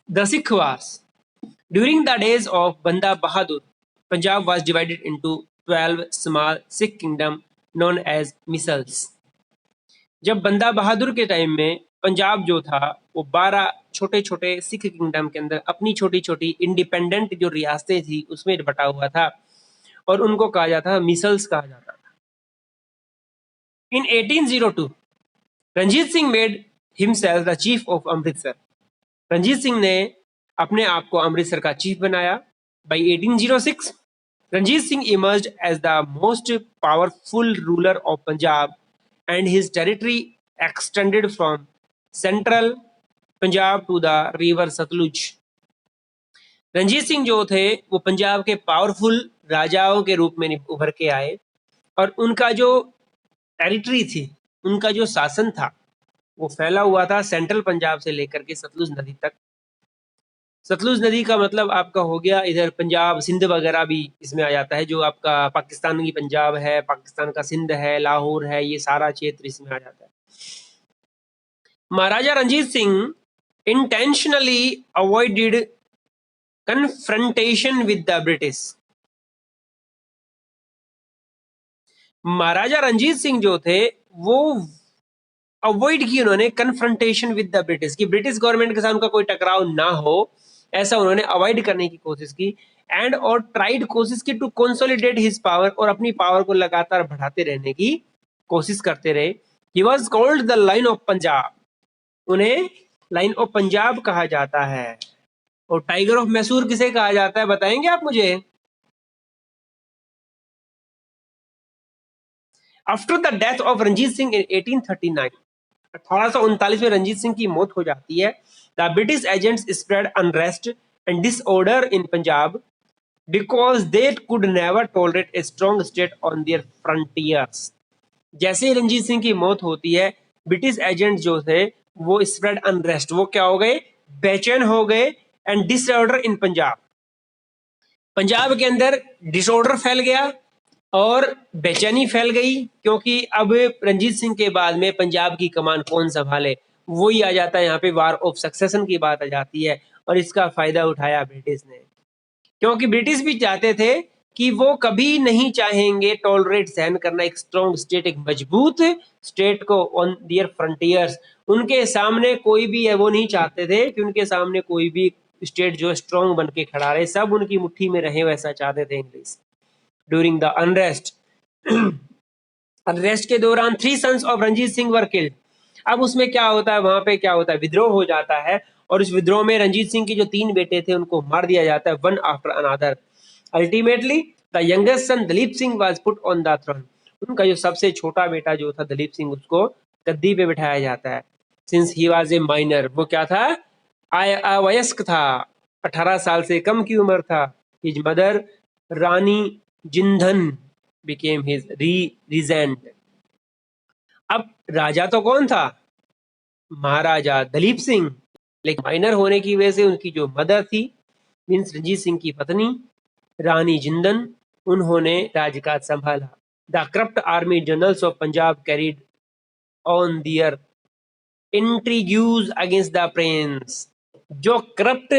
The Sikh Wars. During the days of Banda Bahadur, Punjab was divided into 12 small Sikh kingdoms known as misls. जब बंदा बहादुर के time में पंजाब जो था वो 12 छोटे छोटे सिख किंगडम के अंदर अपनी छोटी छोटी इंडिपेंडेंट जो रियासतें थी उसमें बटा हुआ था और उनको कहा जाता था मिसल्स कहा जाता था. In 1802, Ranjit Singh made himself the chief of Amritsar. Ranjit Singh ने अपने आप को अमृतसर का चीफ बनाया. By 1806, Ranjit Singh emerged as the most powerful ruler of Punjab and his territory extended from central Punjab to the river Satluj. Ranjit Singh जो थे वो पंजाब के पावरफुल राजाओं के रूप में उभर के आए और उनका जो टेरिटरी थी, उनका जो शासन था वो फैला हुआ था सेंट्रल पंजाब से लेकर के सतलुज नदी तक. सतलुज नदी का मतलब आपका हो गया इधर पंजाब सिंध वगैरह भी इसमें आ जाता है. जो आपका पाकिस्तान की पंजाब है, पाकिस्तान का सिंध है, लाहौर है, ये सारा क्षेत्र इसमें आ जाता है. Maharaja Ranjit Singh intentionally avoided confrontation with the British. Maharaja Ranjit Singh जो थे वो अवॉइड की उन्होंने कन्फ्रंटेशन विद द ब्रिटिश, कि ब्रिटिश गवर्नमेंट के साथ उनका कोई टकराव ना हो, ऐसा उन्होंने अवॉइड करने की कोशिश की. एंड और ट्राइड कोशिश की टू कंसोलिडेट हिज पावर, और अपनी पावर को लगातार बढ़ाते रहने की कोशिश करते रहे. He was called the line of Punjab. उन्हें लाइन ऑफ पंजाब कहा जाता है. और टाइगर ऑफ मैसूर किसे कहा जाता है बताएंगे आप मुझे? After the death of Ranjit Singh in 1839, 1839 में रंजीत सिंह की मौत हो जाती है. The British agents spread unrest and disorder in Punjab because they could never tolerate a strong state on their frontiers. जैसे ही रंजीत सिंह की मौत होती है, ब्रिटिश एजेंट जो थे वो स्प्रेड अनरेस्ट, वो क्या हो गए, बेचैन हो गए. And disorder in Punjab, Punjab के अंदर डिसऑर्डर फैल गया और बेचैनी फैल गई, क्योंकि अब रंजीत सिंह के बाद में पंजाब की कमान कौन संभाले, वही आ जाता है. यहाँ पे वार ऑफ सक्सेशन की बात आ जाती है और इसका फायदा उठाया ब्रिटिश ने, क्योंकि ब्रिटिश भी चाहते थे कि वो कभी नहीं चाहेंगे टॉलरेट सहन करना एक स्ट्रॉन्ग स्टेट, एक मजबूत स्टेट को ऑन दियर फ्रंटियर्स. उनके सामने कोई भी है वो नहीं चाहते थे कि उनके सामने कोई भी स्टेट जो स्ट्रॉन्ग बन के खड़ा रहे, सब उनकी मुट्ठी में रहे, वैसा चाहते थे English. During the unrest, unrest के दौरान 3 sons of Ranjit Singh were killed. अब उसमें क्या होता है, वहां पे क्या होता है, विद्रोह हो जाता है और इस विद्रोह में रंजीत सिंह के जो 3 बेटे थे उनको मार दिया जाता है, one after another. Ultimately the youngest son Dalip Singh was put on the throne. उनका जो सबसे छोटा बेटा जो था दलीप सिंह, उसको गद्दी पे बिठाया जाता है. Since he was a minor, वो क्या था, अवयस्क था, 18 साल से कम की उम्र था. हिज मदर रानी जिंदन बिकेम हिज रीजेंट. अब राजा तो कौन था, महाराजा दलीप सिंह, लेकिन माइनर होने की वजह से उनकी जो मदर थी मीन्स रंजीत सिंह की पत्नी रानी जिंदन, उन्होंने राजकाज संभाला. The corrupt army generals of Punjab carried on their intrigues against the prince. जो करप्ट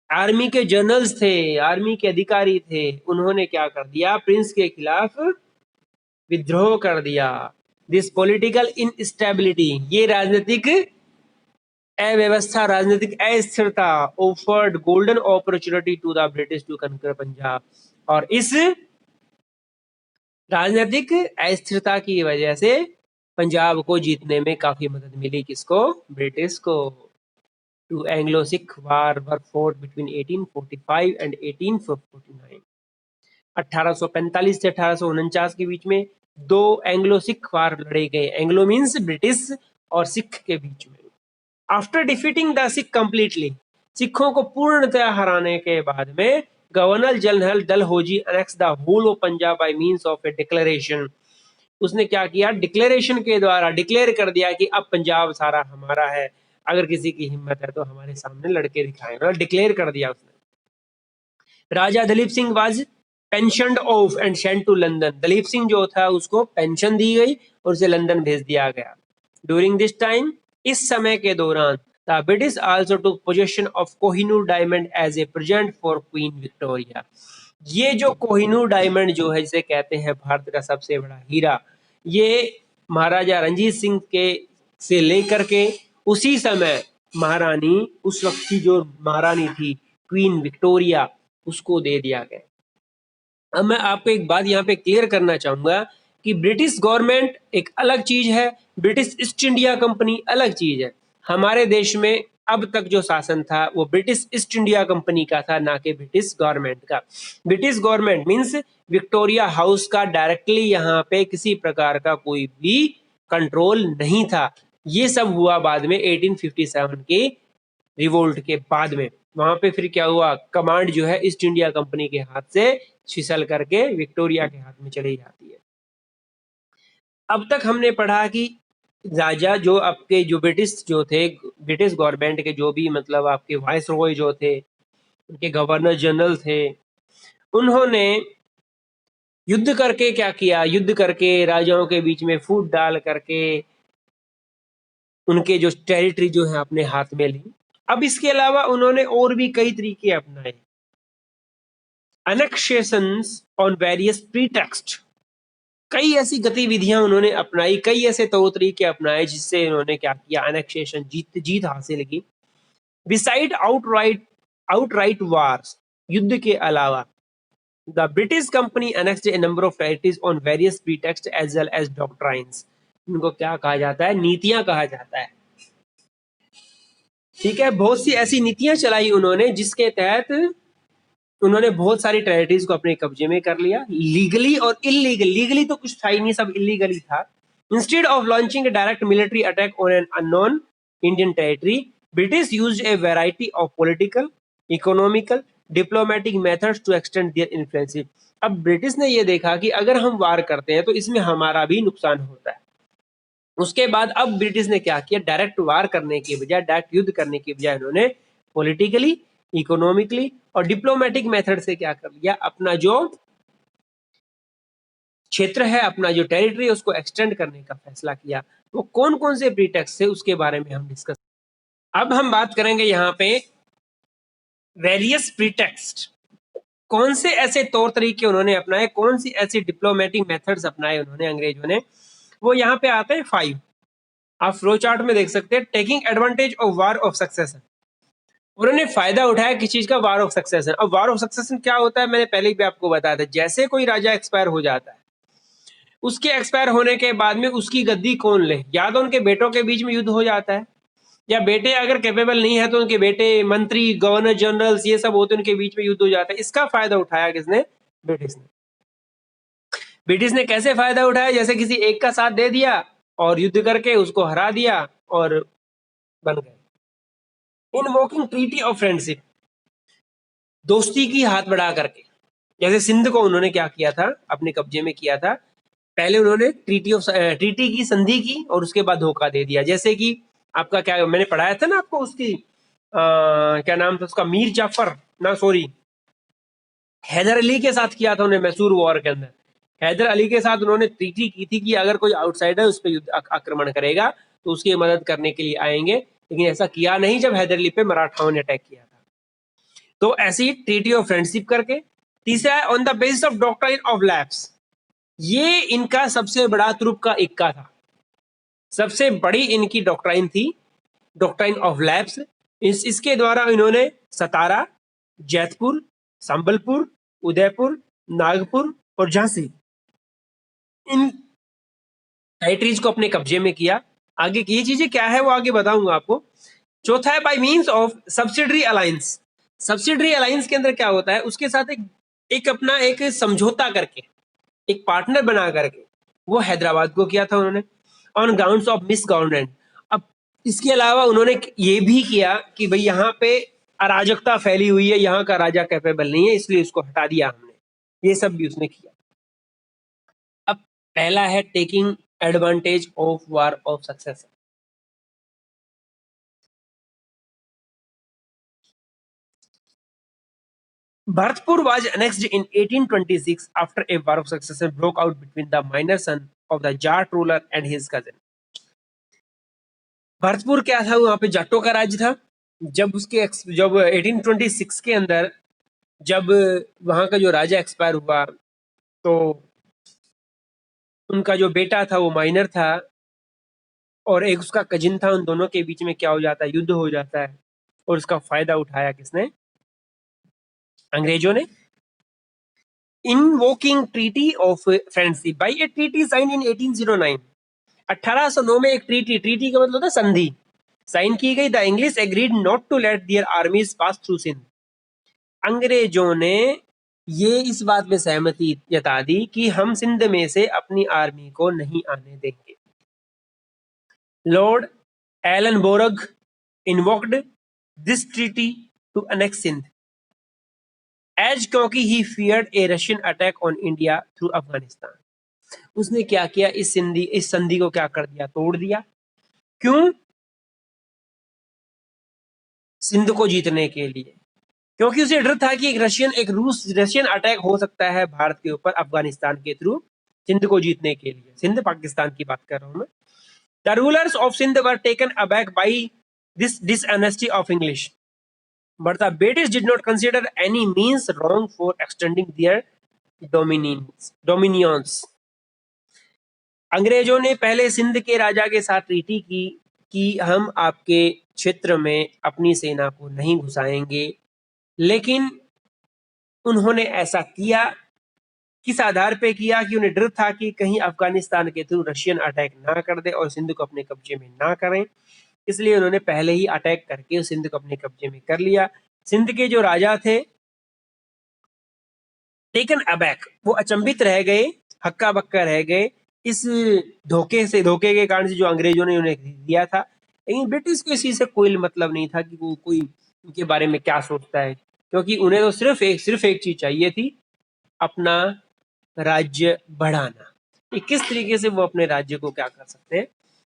आर्मी के जनरल्स थे, आर्मी के अधिकारी थे, उन्होंने क्या कर दिया, प्रिंस के खिलाफ विद्रोह कर दिया. दिस पॉलिटिकल इनस्टेबिलिटी, ये राजनीतिक अव्यवस्था, राजनीतिक अस्थिरता offered golden opportunity to the British to conquer Punjab. और इस राजनीतिक अस्थिरता की वजह से पंजाब को जीतने में काफी मदद मिली. किसको, ब्रिटिश को. Two Anglo Sikh war were fought between 1845 and 1849. 1845 से 1849 के बीच में 2 एंग्लो सिख वार लड़े गए. एंग्लो मीन्स ब्रिटिश और सिख के बीच में. After defeating the Sikh completely, सिखों को पूर्णतः हराने के बाद में governor general Dalhousie annex the whole of Punjab by means of a declaration. उसने क्या किया, डिक्लेरेशन के द्वारा डिक्लेयर कर दिया कि अब पंजाब सारा हमारा है, अगर किसी की हिम्मत है तो हमारे सामने लड़के दिखाए. मतलब डिक्लेयर कर दिया उसने. Raja Duleep Singh was pensioned off and sent to London. Duleep Singh जो था उसको पेंशन दी गई और उसे लंदन भेज दिया गया. ड्यूरिंग दिस टाइम, इस समय के दौरान, the The British also took possession of Kohinoor diamond as a present for Queen Victoria. ये जो कोहिनूर डायमंड जो है जिसे कहते हैं भारत का सबसे बड़ा हीरा, ये महाराजा रंजीत सिंह के से लेकर के उसी समय महारानी, उस वक्त की जो महारानी थी क्वीन विक्टोरिया, उसको दे दिया गया। अब मैं आपको एक बात यहाँ पे क्लियर करना चाहूंगा कि ब्रिटिश गवर्नमेंट एक अलग चीज है, ब्रिटिश ईस्ट इंडिया कंपनी अलग चीज है। हमारे देश में अब तक जो शासन था वो ब्रिटिश ईस्ट इंडिया कंपनी का था, ना कि ब्रिटिश गवर्नमेंट का। British government means Victoria house का डायरेक्टली यहाँ पे किसी प्रकार का कोई भी कंट्रोल नहीं था। ये सब हुआ बाद में 1857 के रिवोल्ट के बाद में। वहां पे फिर क्या हुआ, कमांड जो है ईस्ट इंडिया कंपनी के हाथ से फिसल करके विक्टोरिया के हाथ में चली जाती है। अब तक हमने पढ़ा कि राजा जो आपके जो ब्रिटिश जो थे, ब्रिटिश गवर्नमेंट के जो भी मतलब आपके वाइस रॉय जो थे, उनके गवर्नर जनरल थे, उन्होंने युद्ध करके क्या किया, युद्ध करके राजाओं के बीच में फूट डाल करके उनके जो टेरिटरी जो है अपने हाथ में ली। अब इसके अलावा उन्होंने और भी कई तरीके अपनाए, अनेक्सेशंस ऑन वेरियस प्रीटेक्स्ट, कई ऐसी गतिविधियां उन्होंने अपनाई, कई ऐसे तौर तरीके अपनाए जिससे इन्होंने क्या किया, अनेक्सेशन, जीत हासिल की। बिसाइड आउटराइट वार्स, युद्ध के अलावा, the British company annexed a number of territories on various pretexts as well as doctrines. इनको क्या कहा जाता है, नीतियां कहा जाता है। ठीक है, बहुत सी ऐसी नीतियां चलाई उन्होंने जिसके तहत उन्होंने बहुत सारी टेरिटरीज को अपने कब्जे में कर लिया, लीगली और इलीगल। लीगली तो कुछ था ही नहीं, सब इलीगली था। Instead of launching a direct military attack on an unknown Indian territory, British used a variety of political, economical, diplomatic methods to extend their influence. अब ब्रिटिश ने ये देखा कि अगर हम वार करते हैं तो इसमें हमारा भी नुकसान होता है। उसके बाद अब ब्रिटिश ने क्या किया, डायरेक्ट वार करने की बजाय, डायरेक्ट युद्ध करने की बजाय उन्होंने पॉलिटिकली, इकोनॉमिकली और डिप्लोमेटिक मेथड से क्या कर लिया, अपना जो क्षेत्र है, अपना जो टेरिटरी है, उसको एक्सटेंड करने का फैसला किया। वो कौन कौन से प्रीटेक्स्ट थे उसके बारे में हम डिस्कस। अब हम बात करेंगे यहाँ पे वेरियस प्रीटेक्स्ट, कौन से ऐसे तौर तरीके उन्होंने अपनाए, कौन सी ऐसी डिप्लोमेटिक मेथड्स अपनाए उन्होंने, अंग्रेजों ने। वो यहाँ पे आते हैं 5। आप फ्लो चार्ट में देख सकते हैं। Taking advantage of war of succession, उन्होंने फायदा उठाया किस चीज का, वार ऑफ सक्सेशन। अब वार ऑफ सक्सेशन क्या होता है, मैंने पहले भी आपको बताया था। जैसे कोई राजा एक्सपायर हो जाता है, उसके एक्सपायर होने के बाद में उसकी गद्दी कौन ले, या तो उनके बेटों के बीच में युद्ध हो जाता है, या बेटे अगर कैपेबल नहीं है तो उनके बेटे, मंत्री, गवर्नर जनरल्स, ये सब होते हैं, उनके बीच में युद्ध हो जाता है। इसका फायदा उठाया किसने, ब्रिटिश ने। ब्रिटिश ने कैसे फायदा उठाया, जैसे किसी एक का साथ दे दिया और युद्ध करके उसको हरा दिया और बन गए। इनवोकिंग ट्रीटी ऑफ फ्रेंडशिप, दोस्ती की हाथ बढ़ा करके, जैसे सिंध को उन्होंने क्या किया था, अपने कब्जे में किया था। पहले उन्होंने ट्रीटी की संधि की और उसके बाद धोखा दे दिया। जैसे कि आपका क्या, मैंने पढ़ाया था ना आपको उसकी क्या नाम था उसका, मीर जाफर ना, सॉरी, हैदर अली के साथ किया था उन्होंने मैसूर वॉर के अंदर। हैदर अली के साथ उन्होंने ट्रीटी की थी कि अगर कोई आउटसाइडर उस पर आक्रमण करेगा तो उसकी मदद करने के लिए आएंगे, लेकिन ऐसा किया नहीं जब हैदर अली पे मराठाओं ने अटैक किया था। तो ऐसी ट्रीटी ऑफ फ्रेंडशिप करके। तीसरा है on the basis of doctrine of lapse, ये इनका सबसे बड़ा तुरुप का इक्का था। सबसे बड़ी इनकी डॉक्ट्राइन थी डॉक्ट्राइन ऑफ लैप्स। इसके द्वारा इन्होंने सतारा, जैतपुर, संबलपुर, उदयपुर, नागपुर और झांसी, इन टेरिटरीज को अपने कब्जे में किया। आगे की ये चीजें क्या है वो आगे बताऊंगा आपको। चौथा है bye means of subsidiary alliance. Subsidiary alliance के अंदर क्या होता है, उसके साथ एक अपना एक समझौता करके, एक पार्टनर बना करके, वो हैदराबाद को किया था उन्होंने, on grounds of miss government. अब इसके अलावा उन्होंने ये भी किया कि भाई यहाँ पे अराजकता फैली हुई है, यहाँ का राजा कैपेबल नहीं है, इसलिए इसको हटा दिया हमने, ये सब भी उसने किया। अब पहला है taking advantage of war of succession. Bharatpur was annexed in 1826 after a war of succession broke out between the minor son of the Jat ruler and his cousin. Bharatpur क्या था, वहां पे जाटों का राज्य था। जब 1826 के अंदर जब वहां का जो राजा एक्सपायर हुआ, तो उनका जो बेटा था वो माइनर था और एक उसका कजिन था। उन दोनों के बीच में क्या हो जाता है, युद्ध हो जाता है। और उसका फायदा उठाया किसने? अंग्रेजों ने। Invoking treaty of friendship by a treaty sign in 1809। 1809 में एक ट्रीटी का मतलब होता है संधि, साइन की गई। The English agreed not to let their armies pass through Sindh. अंग्रेजों ने ये इस बात में सहमति जता दी कि हम सिंध में से अपनी आर्मी को नहीं आने देंगे। Lord Ellenborough invoked this treaty to annex Sindh as, क्योंकि he feared a Russian attack on India through Afghanistan. उसने क्या किया, इस संधि को क्या कर दिया, तोड़ दिया। क्यों? सिंध को जीतने के लिए। क्योंकि उसे डर था कि एक रशियन अटैक हो सकता है भारत के ऊपर अफगानिस्तान के थ्रू, सिंध को जीतने के लिए। सिंध पाकिस्तान की बात कर रहा हूं मैं। The rulers of Sindh were taken aback by this dishonesty of English, but the British did not consider any means wrong for extending their dominions. अंग्रेजों ने पहले सिंध के राजा के साथ ट्रीटी की कि हम आपके क्षेत्र में अपनी सेना को नहीं घुसाएंगे, लेकिन उन्होंने ऐसा किया। किस आधार पे किया? कि उन्हें डर था कि कहीं अफगानिस्तान के थ्रू रशियन अटैक ना कर दे और सिंध को अपने कब्जे में ना करें, इसलिए उन्होंने पहले ही अटैक करके उस सिंध को अपने कब्जे में कर लिया। सिंध के जो राजा थे, टेकन अबैक, वो अचंभित रह गए, हक्का बक्का रह गए इस धोखे के कारण से जो अंग्रेजों ने उन्हें दिया था। लेकिन ब्रिटिश को इसी से कोई मतलब नहीं था कि वो कोई उनके बारे में क्या सोचता है, क्योंकि उन्हें तो सिर्फ एक चीज चाहिए थी, अपना राज्य बढ़ाना। कि किस तरीके से वो अपने राज्य को क्या कर सकते हैं,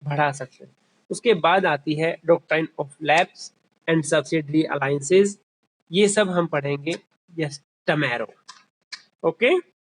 बढ़ा सकते हैं। उसके बाद आती है doctrine of lapse and subsidiary alliances. ये सब हम पढ़ेंगे यस टमैरो। ओके।